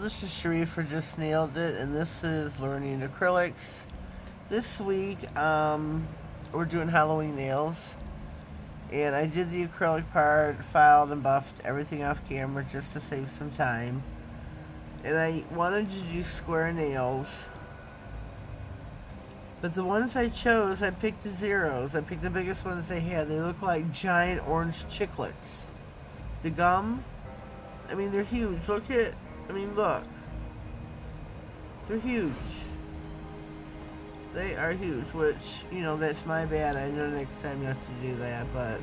this is Sharif for Just Nailed It, and this is Learning Acrylics. This week, we're doing Halloween nails, and I did the acrylic part, filed and buffed everything off camera just to save some time. And I wanted to do square nails, but the ones I chose, I picked the zeros. I picked the biggest ones they had. They look like giant orange chiclets. The gum, I mean, they're huge. Look. They're huge. They are huge, which, you know, that's my bad. I know next time you have to do that, but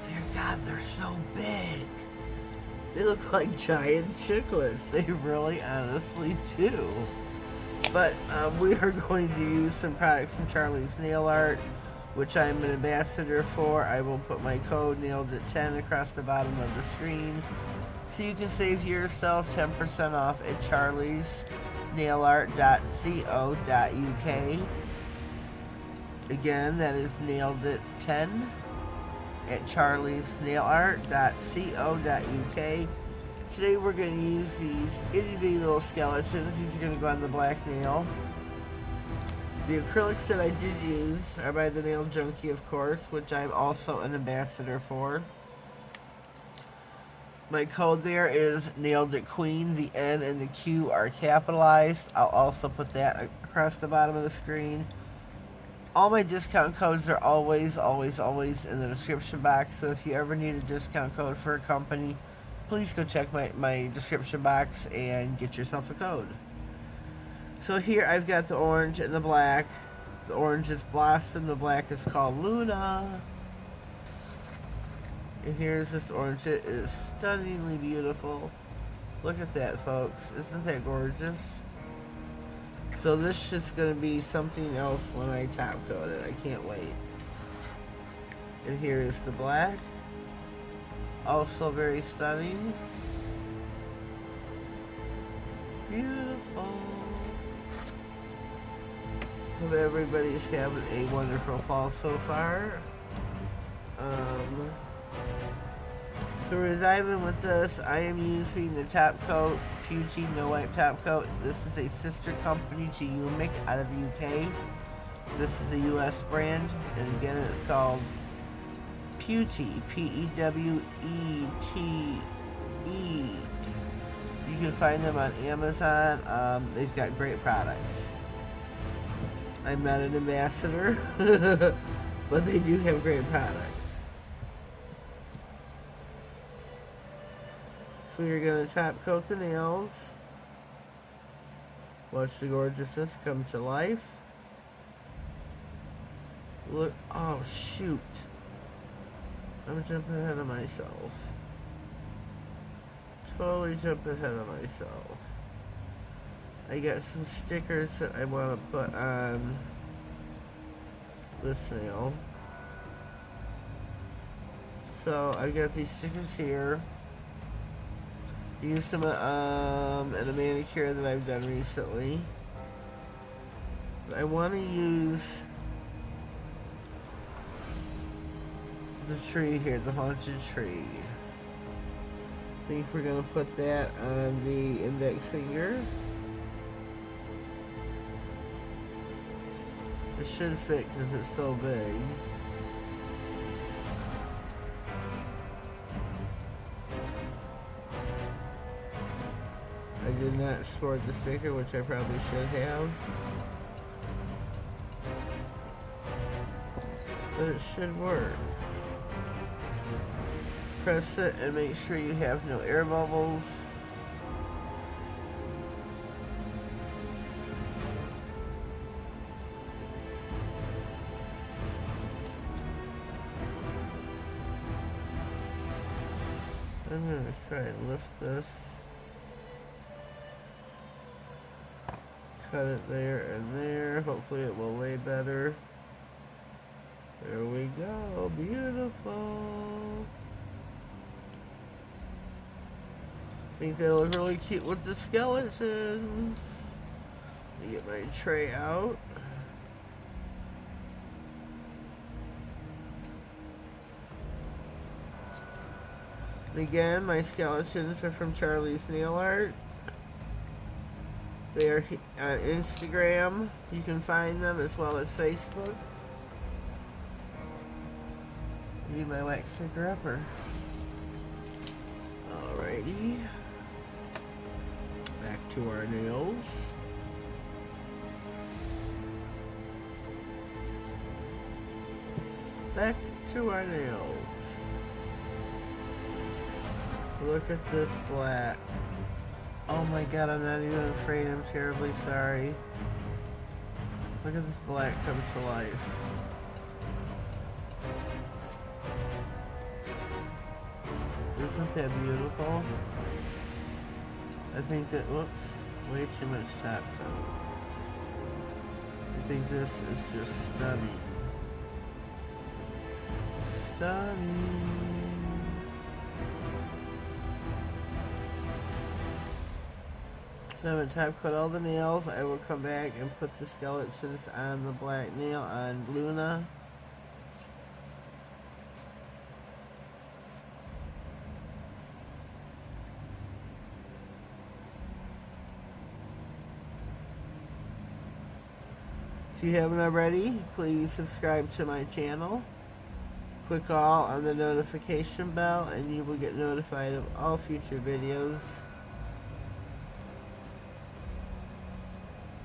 dear God, they're so big. They look like giant chiclets. They really honestly do. But we are going to use some products from Charlie's Nail Art, which I'm an ambassador for. I will put my code NailedIt10 across the bottom of the screen, so you can save yourself 10% off at charliesnailart.co.uk. Again, that is NailedIt10 at charliesnailart.co.uk. Today we're going to use these itty bitty little skeletons. These are going to go on the black nail. The acrylics that I did use are by the Nail Junkie, of course, which I'm also an ambassador for. My code there is NaileditQueen. The N and the Q are capitalized. I'll also put that across the bottom of the screen. All my discount codes are always in the description box. So if you ever need a discount code for a company, please go check my description box and get yourself a code. So here I've got the orange and the black. The orange is Blossom, the black is called Luna. And here's this orange. It is stunningly beautiful. Look at that, folks. Isn't that gorgeous? So this is going to be something else when I top coat it. I can't wait. And here is the black. Also very stunning. Beautiful. Hope everybody's having a wonderful fall so far. So we're diving with this. I am using the top coat, Beauty No Wipe top coat. This is a sister company to Umic out of the UK. This is a US brand, and again it's called Pewtee, P-E-W-E-T-E. You can find them on Amazon. They've got great products. I'm not an ambassador, but they do have great products. So you're going to top coat the nails. Watch the gorgeousness come to life. Look, oh shoot. I'm jumping ahead of myself. Totally jumping ahead of myself. I got some stickers that I want to put on this nail. So I got these stickers here. Used them in a manicure that I've done recently. I want to use the tree here, the haunted tree. I think we're going to put that on the index finger. It should fit because it's so big. I did not sport the sticker, which I probably should have. But it should work. Press it and make sure you have no air bubbles. I'm going to try and lift this. Cut it there and there. Hopefully it will lay better. There we go. Beautiful. I think they look really cute with the skeletons. Let me get my tray out. And again, my skeletons are from Charlie's Nail Art. They are on Instagram. You can find them as well as Facebook. Need my wax sticker upper. Alrighty. Back to our nails. Back to our nails. Look at this black. Oh my god, I'm not even afraid. I'm terribly sorry. Look at this black come to life. Isn't that beautiful? I think that, whoops, way too much top coat. I think this is just stunning. Stunning. So I'm going to top coat all the nails. I will come back and put the skeletons on the black nail on Luna. If you haven't already, please subscribe to my channel. Click all on the notification bell and you will get notified of all future videos.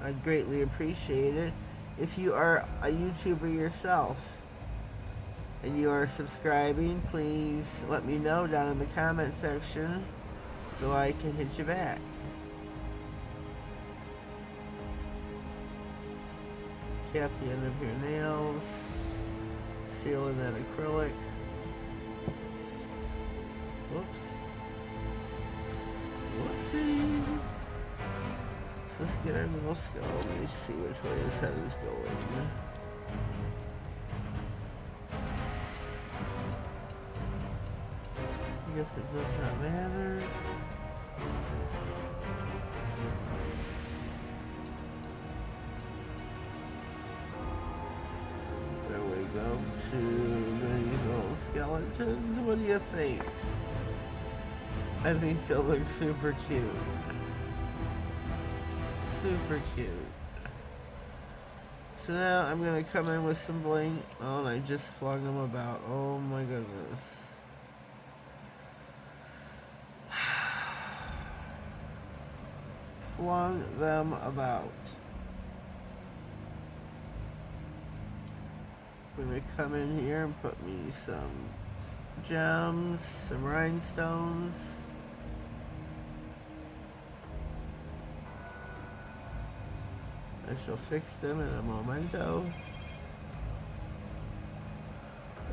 I'd greatly appreciate it. If you are a YouTuber yourself and you are subscribing, please let me know down in the comment section so I can hit you back. Cap the end of your nails, seal in that acrylic. Whoops. Whoopsie. So let's get our little skull. Let me see which way his head is going. I guess it does not matter. Go to these little skeletons. What do you think? I think they'll look super cute. Super cute. So now I'm going to come in with some bling. Oh, and I just flung them about. Oh my goodness. Flung them about. I'm going to come in here and put me some gems, some rhinestones. I shall fix them in a momento.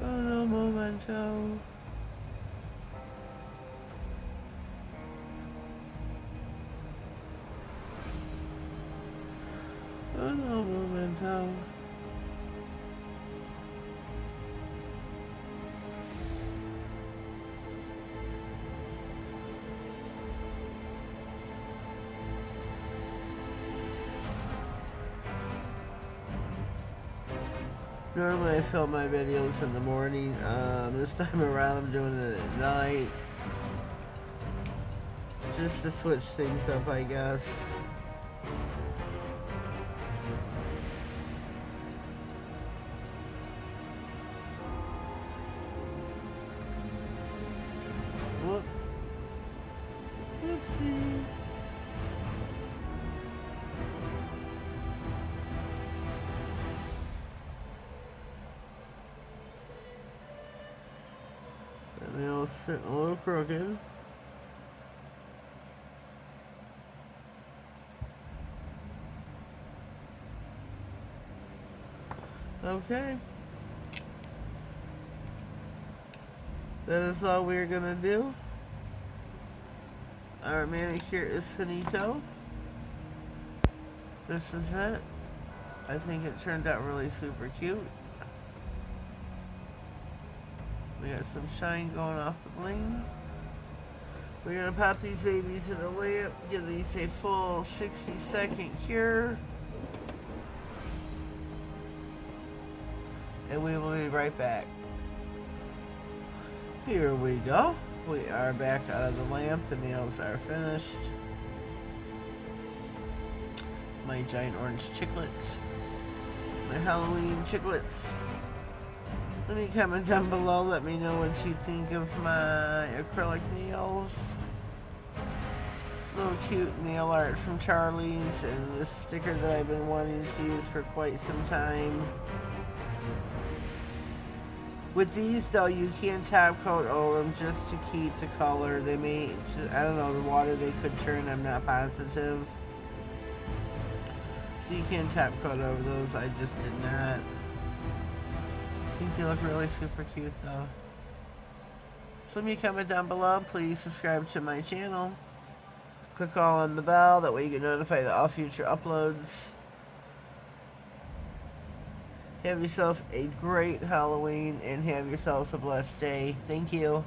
Oh no, momento. Oh no, momento. Normally I film my videos in the morning. This time around I'm doing it at night. Just to switch things up, I guess. Whoops. Whoopsie. The nail's sitting a little crooked. Okay. That is all we're gonna do. Our manicure is finito. This is it. I think it turned out really super cute. We got some shine going off the bling. We're gonna pop these babies in the lamp, give these a full 60-second cure. And we will be right back. Here we go. We are back out of the lamp. The nails are finished. my giant orange chiclets. My Halloween chiclets. Let me comment down below. Let me know what you think of my acrylic nails. This little cute nail art from Charlie's and this sticker that I've been wanting to use for quite some time. With these though, you can top coat over them just to keep the color. They may, I don't know, the water they could turn, I'm not positive. So you can top coat over those, I just did not. I think they look really super cute though. So let me comment down below. Please subscribe to my channel. Click all on the bell, that way you get notified of all future uploads. Have yourself a great Halloween and have yourselves a blessed day. Thank you.